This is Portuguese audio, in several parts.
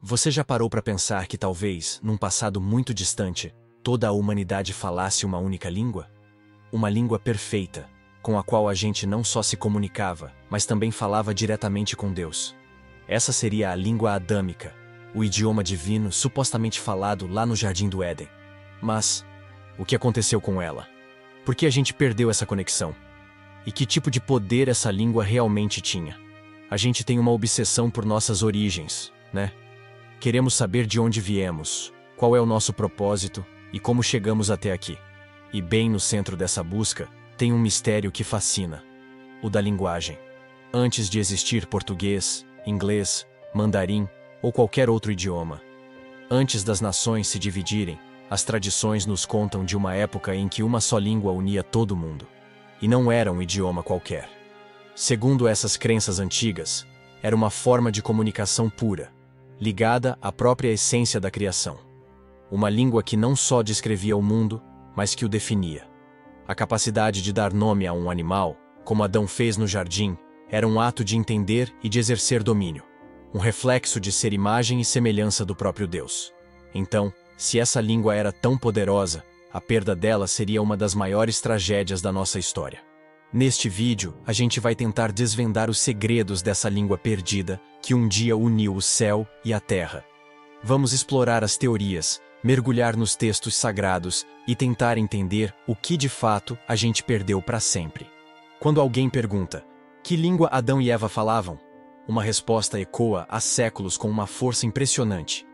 Você já parou para pensar que talvez, num passado muito distante, toda a humanidade falasse uma única língua? Uma língua perfeita, com a qual a gente não só se comunicava, mas também falava diretamente com Deus. Essa seria a língua adâmica, o idioma divino supostamente falado lá no Jardim do Éden. Mas, o que aconteceu com ela? Por que a gente perdeu essa conexão? E que tipo de poder essa língua realmente tinha? A gente tem uma obsessão por nossas origens, né? Queremos saber de onde viemos, qual é o nosso propósito e como chegamos até aqui. E bem no centro dessa busca, tem um mistério que fascina: o da linguagem. Antes de existir português, inglês, mandarim ou qualquer outro idioma, antes das nações se dividirem, as tradições nos contam de uma época em que uma só língua unia todo mundo. E não era um idioma qualquer. Segundo essas crenças antigas, era uma forma de comunicação pura, ligada à própria essência da criação. Uma língua que não só descrevia o mundo, mas que o definia. A capacidade de dar nome a um animal, como Adão fez no jardim, era um ato de entender e de exercer domínio, um reflexo de ser imagem e semelhança do próprio Deus. Então, se essa língua era tão poderosa, a perda dela seria uma das maiores tragédias da nossa história. Neste vídeo, a gente vai tentar desvendar os segredos dessa língua perdida que um dia uniu o céu e a terra. Vamos explorar as teorias, mergulhar nos textos sagrados e tentar entender o que de fato a gente perdeu para sempre. Quando alguém pergunta: que língua Adão e Eva falavam? Uma resposta ecoa há séculos com uma força impressionante: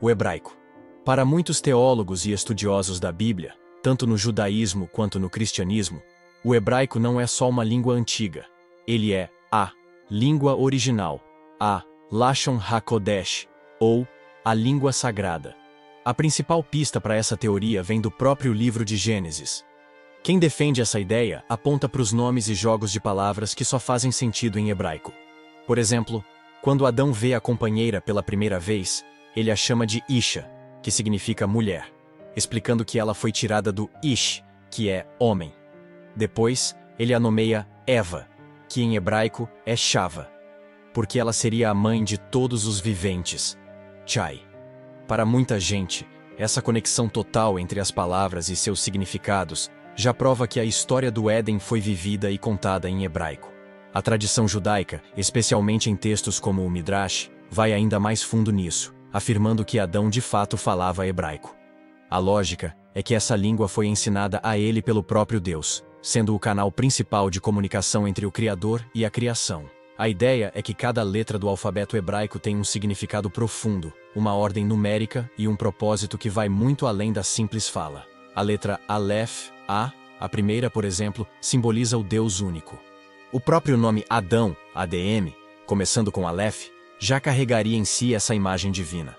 o hebraico. Para muitos teólogos e estudiosos da Bíblia, tanto no judaísmo quanto no cristianismo, o hebraico não é só uma língua antiga. Ele é a língua original, a Lashon HaKodesh, ou a língua sagrada. A principal pista para essa teoria vem do próprio livro de Gênesis. Quem defende essa ideia aponta para os nomes e jogos de palavras que só fazem sentido em hebraico. Por exemplo, quando Adão vê a companheira pela primeira vez, ele a chama de Isha, que significa mulher, explicando que ela foi tirada do Ish, que é homem. Depois, ele a nomeia Eva, que em hebraico é Chava, porque ela seria a mãe de todos os viventes. Chai. Para muita gente, essa conexão total entre as palavras e seus significados já prova que a história do Éden foi vivida e contada em hebraico. A tradição judaica, especialmente em textos como o Midrash, vai ainda mais fundo nisso, afirmando que Adão de fato falava hebraico. A lógica é que essa língua foi ensinada a ele pelo próprio Deus, sendo o canal principal de comunicação entre o Criador e a criação. A ideia é que cada letra do alfabeto hebraico tem um significado profundo, uma ordem numérica e um propósito que vai muito além da simples fala. A letra Aleph, a primeira, por exemplo, simboliza o Deus único. O próprio nome Adão, ADM, começando com Aleph, já carregaria em si essa imagem divina.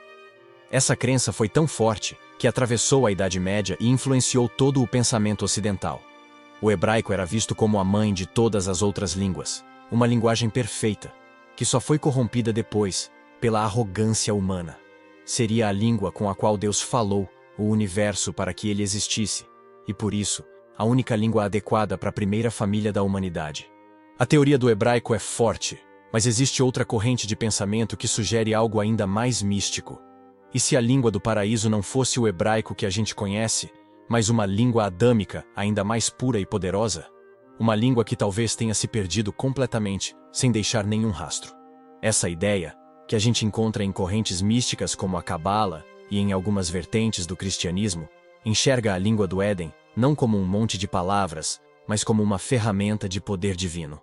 Essa crença foi tão forte que atravessou a Idade Média e influenciou todo o pensamento ocidental. O hebraico era visto como a mãe de todas as outras línguas, uma linguagem perfeita, que só foi corrompida depois, pela arrogância humana. Seria a língua com a qual Deus falou o universo para que ele existisse, e por isso, a única língua adequada para a primeira família da humanidade. A teoria do hebraico é forte, mas existe outra corrente de pensamento que sugere algo ainda mais místico. E se a língua do paraíso não fosse o hebraico que a gente conhece, mas uma língua adâmica ainda mais pura e poderosa? Uma língua que talvez tenha se perdido completamente, sem deixar nenhum rastro. Essa ideia, que a gente encontra em correntes místicas como a Cabala e em algumas vertentes do cristianismo, enxerga a língua do Éden não como um monte de palavras, mas como uma ferramenta de poder divino.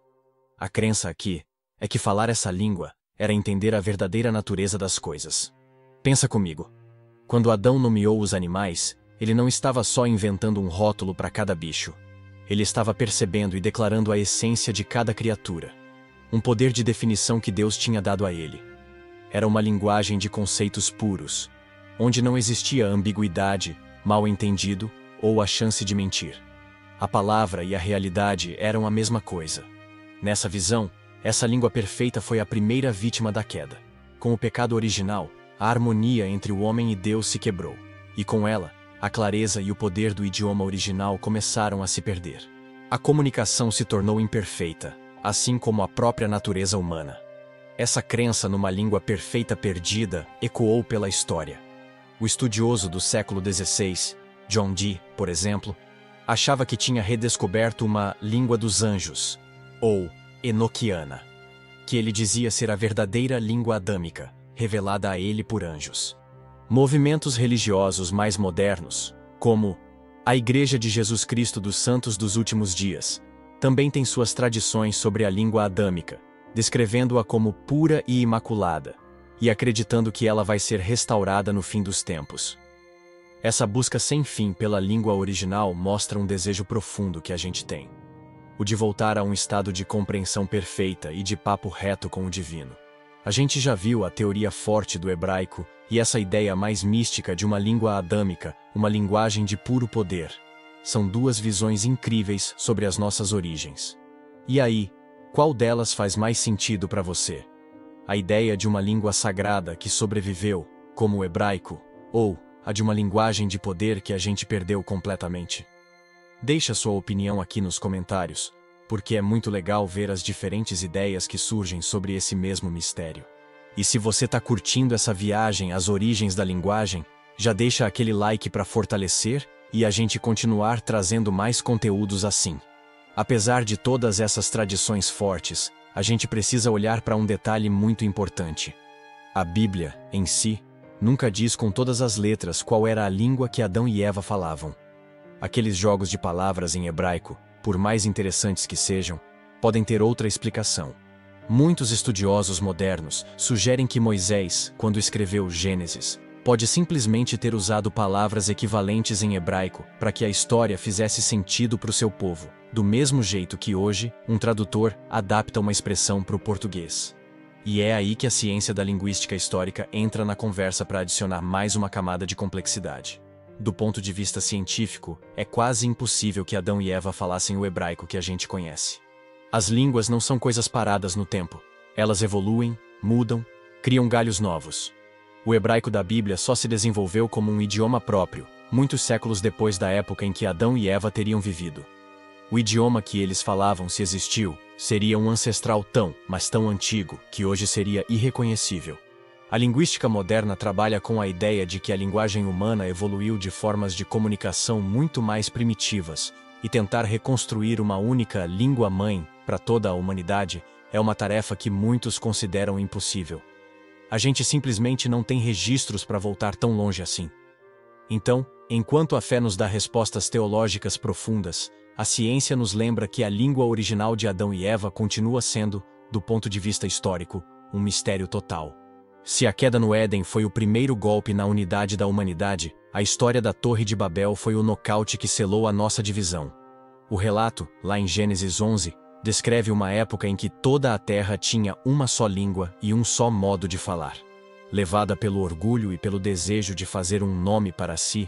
A crença aqui é que falar essa língua era entender a verdadeira natureza das coisas. Pensa comigo. Quando Adão nomeou os animais, ele não estava só inventando um rótulo para cada bicho. Ele estava percebendo e declarando a essência de cada criatura. Um poder de definição que Deus tinha dado a ele. Era uma linguagem de conceitos puros, onde não existia ambiguidade, mal-entendido ou a chance de mentir. A palavra e a realidade eram a mesma coisa. Nessa visão, essa língua perfeita foi a primeira vítima da queda. Com o pecado original, a harmonia entre o homem e Deus se quebrou. E com ela, a clareza e o poder do idioma original começaram a se perder. A comunicação se tornou imperfeita, assim como a própria natureza humana. Essa crença numa língua perfeita perdida ecoou pela história. O estudioso do século XVI, John Dee, por exemplo, achava que tinha redescoberto uma língua dos anjos, ou enoquiana, que ele dizia ser a verdadeira língua adâmica, revelada a ele por anjos. Movimentos religiosos mais modernos, como a Igreja de Jesus Cristo dos Santos dos Últimos Dias, também têm suas tradições sobre a língua adâmica, descrevendo-a como pura e imaculada, e acreditando que ela vai ser restaurada no fim dos tempos. Essa busca sem fim pela língua original mostra um desejo profundo que a gente tem: o de voltar a um estado de compreensão perfeita e de papo reto com o divino. A gente já viu a teoria forte do hebraico e essa ideia mais mística de uma língua adâmica, uma linguagem de puro poder. São duas visões incríveis sobre as nossas origens. E aí, qual delas faz mais sentido para você? A ideia de uma língua sagrada que sobreviveu, como o hebraico, ou a de uma linguagem de poder que a gente perdeu completamente? Deixa sua opinião aqui nos comentários, porque é muito legal ver as diferentes ideias que surgem sobre esse mesmo mistério. E se você está curtindo essa viagem às origens da linguagem, já deixa aquele like para fortalecer e a gente continuar trazendo mais conteúdos assim. Apesar de todas essas tradições fortes, a gente precisa olhar para um detalhe muito importante. A Bíblia, em si, nunca diz com todas as letras qual era a língua que Adão e Eva falavam. Aqueles jogos de palavras em hebraico, por mais interessantes que sejam, podem ter outra explicação. Muitos estudiosos modernos sugerem que Moisés, quando escreveu Gênesis, pode simplesmente ter usado palavras equivalentes em hebraico para que a história fizesse sentido para o seu povo, do mesmo jeito que hoje um tradutor adapta uma expressão para o português. E é aí que a ciência da linguística histórica entra na conversa para adicionar mais uma camada de complexidade. Do ponto de vista científico, é quase impossível que Adão e Eva falassem o hebraico que a gente conhece. As línguas não são coisas paradas no tempo. Elas evoluem, mudam, criam galhos novos. O hebraico da Bíblia só se desenvolveu como um idioma próprio, muitos séculos depois da época em que Adão e Eva teriam vivido. O idioma que eles falavam, se existiu, seria um ancestral tão, mas tão antigo, que hoje seria irreconhecível. A linguística moderna trabalha com a ideia de que a linguagem humana evoluiu de formas de comunicação muito mais primitivas, e tentar reconstruir uma única língua-mãe para toda a humanidade é uma tarefa que muitos consideram impossível. A gente simplesmente não tem registros para voltar tão longe assim. Então, enquanto a fé nos dá respostas teológicas profundas, a ciência nos lembra que a língua original de Adão e Eva continua sendo, do ponto de vista histórico, um mistério total. Se a queda no Éden foi o primeiro golpe na unidade da humanidade, a história da Torre de Babel foi o nocaute que selou a nossa divisão. O relato, lá em Gênesis 11, descreve uma época em que toda a terra tinha uma só língua e um só modo de falar. Levada pelo orgulho e pelo desejo de fazer um nome para si,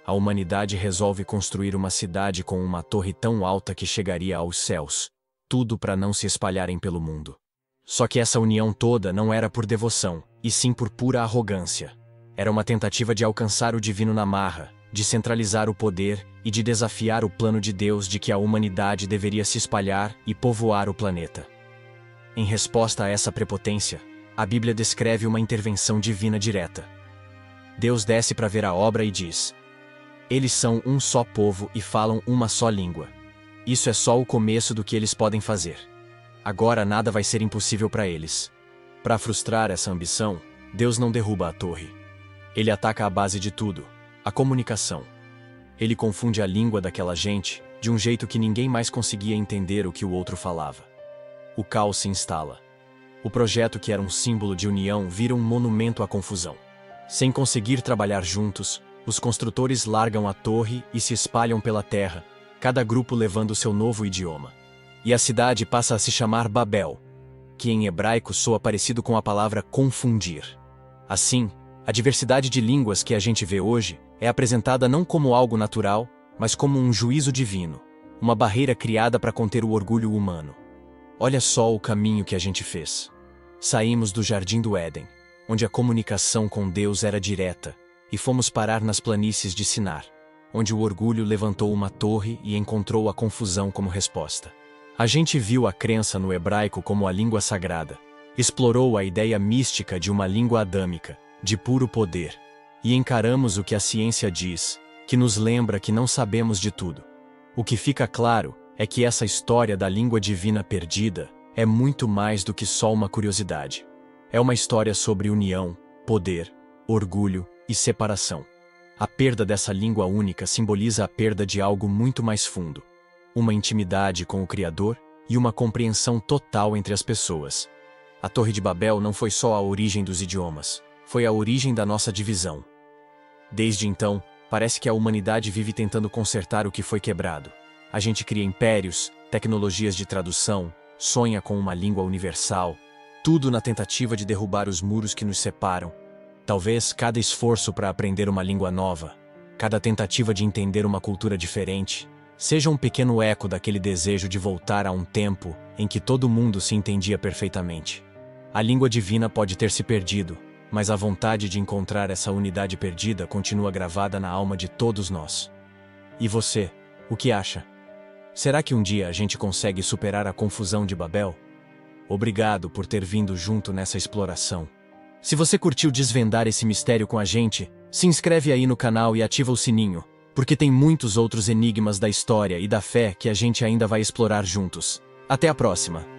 a humanidade resolve construir uma cidade com uma torre tão alta que chegaria aos céus, tudo para não se espalharem pelo mundo. Só que essa união toda não era por devoção, e sim por pura arrogância. Era uma tentativa de alcançar o divino na marra, de centralizar o poder e de desafiar o plano de Deus de que a humanidade deveria se espalhar e povoar o planeta. Em resposta a essa prepotência, a Bíblia descreve uma intervenção divina direta. Deus desce para ver a obra e diz: eles são um só povo e falam uma só língua. Isso é só o começo do que eles podem fazer. Agora nada vai ser impossível para eles. Para frustrar essa ambição, Deus não derruba a torre. Ele ataca a base de tudo, a comunicação. Ele confunde a língua daquela gente de um jeito que ninguém mais conseguia entender o que o outro falava. O caos se instala. O projeto que era um símbolo de união vira um monumento à confusão. Sem conseguir trabalhar juntos, os construtores largam a torre e se espalham pela terra, cada grupo levando seu novo idioma. E a cidade passa a se chamar Babel, que em hebraico soa parecido com a palavra confundir. Assim, a diversidade de línguas que a gente vê hoje é apresentada não como algo natural, mas como um juízo divino, uma barreira criada para conter o orgulho humano. Olha só o caminho que a gente fez. Saímos do Jardim do Éden, onde a comunicação com Deus era direta, e fomos parar nas planícies de Sinar, onde o orgulho levantou uma torre e encontrou a confusão como resposta. A gente viu a crença no hebraico como a língua sagrada, explorou a ideia mística de uma língua adâmica, de puro poder. E encaramos o que a ciência diz, que nos lembra que não sabemos de tudo. O que fica claro é que essa história da língua divina perdida é muito mais do que só uma curiosidade. É uma história sobre união, poder, orgulho e separação. A perda dessa língua única simboliza a perda de algo muito mais fundo. Uma intimidade com o Criador e uma compreensão total entre as pessoas. A Torre de Babel não foi só a origem dos idiomas, foi a origem da nossa divisão. Desde então, parece que a humanidade vive tentando consertar o que foi quebrado. A gente cria impérios, tecnologias de tradução, sonha com uma língua universal, tudo na tentativa de derrubar os muros que nos separam. Talvez cada esforço para aprender uma língua nova, cada tentativa de entender uma cultura diferente, seja um pequeno eco daquele desejo de voltar a um tempo em que todo mundo se entendia perfeitamente. A língua divina pode ter se perdido, mas a vontade de encontrar essa unidade perdida continua gravada na alma de todos nós. E você, o que acha? Será que um dia a gente consegue superar a confusão de Babel? Obrigado por ter vindo junto nessa exploração. Se você curtiu desvendar esse mistério com a gente, se inscreve aí no canal e ativa o sininho, porque tem muitos outros enigmas da história e da fé que a gente ainda vai explorar juntos. Até a próxima!